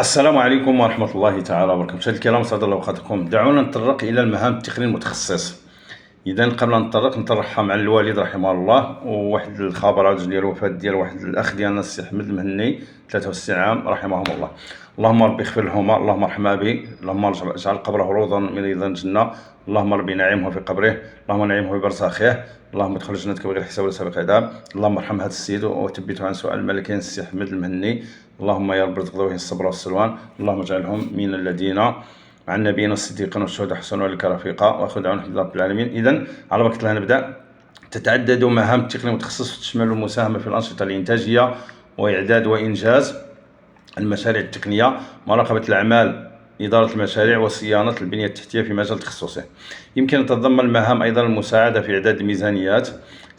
السلام عليكم ورحمة الله تعالى وبركاته. مشاهدينا الكرام، أسعد الله أوقاتكم. دعونا نتطرق إلى المهام التقني المتخصص. إذا قبل أن نتطرق مع الوالد رحمه الله، وواحد الخبر ديال الوفاة ديال واحد الأخ ديالنا السي أحمد المهني 63 عام رحمهم الله. اللهم ربي اغفر لهما، اللهم ارحمها به، اللهم اجعل قبره روضا من رياض الجنة، اللهم ربي نعمه في قبره، اللهم نعمه برزاخه، اللهم ادخل جنتك بغير حساب ولا سابق عذاب. اللهم ارحم هذا السيد وثبته عن سؤال الملكين السي أحمد المهني. اللهم يا رب ارزق ذويه الصبر والسلوان، اللهم اجعلهم من الذين مع النبيين والصديقين والشهداء حسن اولئك رفيقا، واخذ دعوانا الحمد لله رب العالمين. اذا على بركه الله نبدا. تتعدد مهام التقني المتخصص وتشمل المساهمه في الانشطه الانتاجيه واعداد وانجاز المشاريع التقنيه، مراقبه الاعمال، إدارة المشاريع، وصيانة البنية التحتية في مجال تخصصه. يمكن أن تتضمن المهام أيضا المساعدة في إعداد الميزانيات،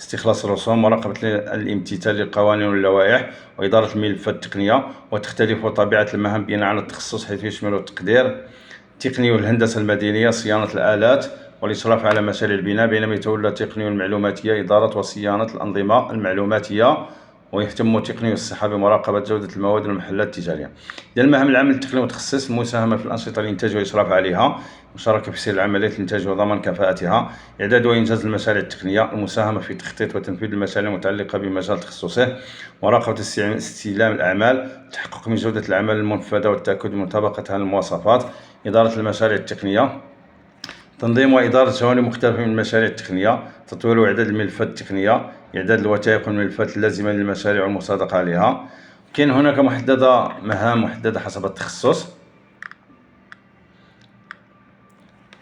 استخلاص الرسوم، مراقبة الامتثال للقوانين واللوائح، وإدارة الملفات التقنية. وتختلف طبيعة المهام بناء على التخصص، حيث يشمل التقدير التقني والهندسة المدنية، صيانة الآلات والإشراف على مشاريع البناء، بينما يتولى التقني والمعلوماتية إدارة وصيانة الأنظمة المعلوماتية، ويهتم تقني الصحة بمراقبة جودة المواد والمحلات التجارية. إذا المهام العمل التقني المتخصص: المساهمة في الأنشطة الإنتاج والإشراف عليها، المشاركة في سير العمليات الإنتاج وضمان كفاءتها، إعداد وإنجاز المشاريع التقنية، المساهمة في تخطيط وتنفيذ المشاريع المتعلقة بمجال تخصصه، مراقبة استلام الأعمال، التحقق من جودة الأعمال المنفذة والتأكد من مطابقتها للمواصفات، إدارة المشاريع التقنية، تنظيم وإدارة جوانب مختلفة من المشاريع التقنية، تطوير وإعداد الملفات التقنية، إعداد الوثائق والملفات اللازمة للمشاريع والمصادقة عليها. كاين هناك مهام محددة حسب التخصص.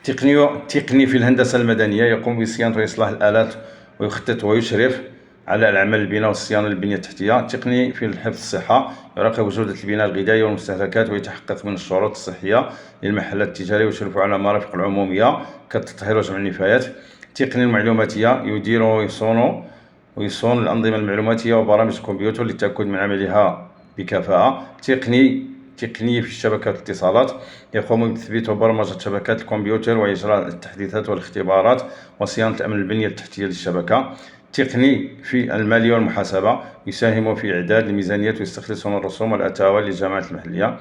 تقني في الهندسة المدنية يقوم بصيانة وإصلاح الآلات، ويخطط ويشرف على الأعمال البناء والصيانة للبنية التحتية. تقني في حفظ الصحة يراقب جودة البناء الغذائي والمستهلكات، ويتحقق من الشروط الصحية للمحلات التجارية، ويشرف على المرافق العمومية كالتطهير وجمع النفايات. تقني المعلوماتية يدير ويصون الأنظمة المعلوماتية وبرامج الكمبيوتر للتأكد من عملها بكفاءة. تقني في الشبكات الاتصالات يقوم بتثبيت وبرمجة شبكات الكمبيوتر وإجراء التحديثات والاختبارات وصيانة الأمن البنية التحتية للشبكة. تقني في المالية والمحاسبة يساهم في إعداد الميزانيات ويستخلص من الرسوم والأتاوى للجماعات المحلية.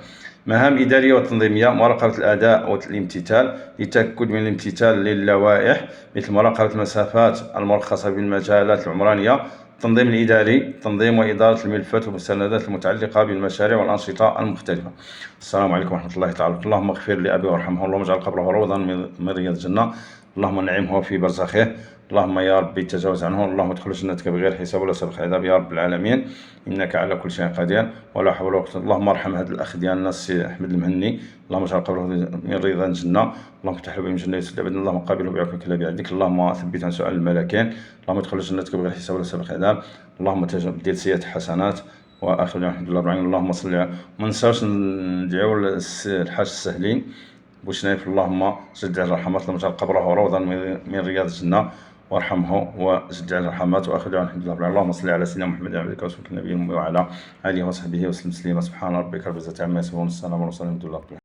مهام إدارية وتنظيمية: مراقبة الأداء والامتثال للتأكد من الامتثال للوائح، مثل مراقبة المسافات المرخصة بالمجالات العمرانية. التنظيم الإداري: تنظيم وإدارة الملفات والمستندات المتعلقة بالمشاريع والأنشطة المختلفة. السلام عليكم ورحمة الله تعالى. اللهم اغفر لأبي وارحمه، اللهم اجعل قبره روضا من رياض الجنة، اللهم نعمه في برزخه، اللهم يا ربي تجاوز عنه، اللهم ادخل جنتك بغير حساب ولا سابق عذاب يا رب العالمين، انك على كل شيء قدير ولا حول ولا قوه. اللهم ارحم هذا الاخ ديالنا السي احمد المهني، اللهم اجعل قبره من رضا الجنه، اللهم افتح له باب الجنه يسد ابدا، اللهم قابله بعفوك لا بعدك، اللهم ثبت عن سؤال الملكين، اللهم ادخل جنتك بغير حساب ولا سابق عذاب، اللهم تبدل سيئات حسنات. واخر الحمد لله رب العالمين. اللهم صل ما ننساوش ندعيو الحاج السهلين بوشنايف، اللهم جد على الرحمات، اللهم اجعل قبره روضا من رياض الجنه وارحمه وزد على الرحمات. واخر دعوانا الحمد لله رب العالمين. اللهم صل على سيدنا محمد عبدك ورسولك النبي وعلى اله وصحبه وسلم تسليما. سبحان ربك رب العزه عما يصفون، السلام على المرسلين، الحمد لله رب العالمين.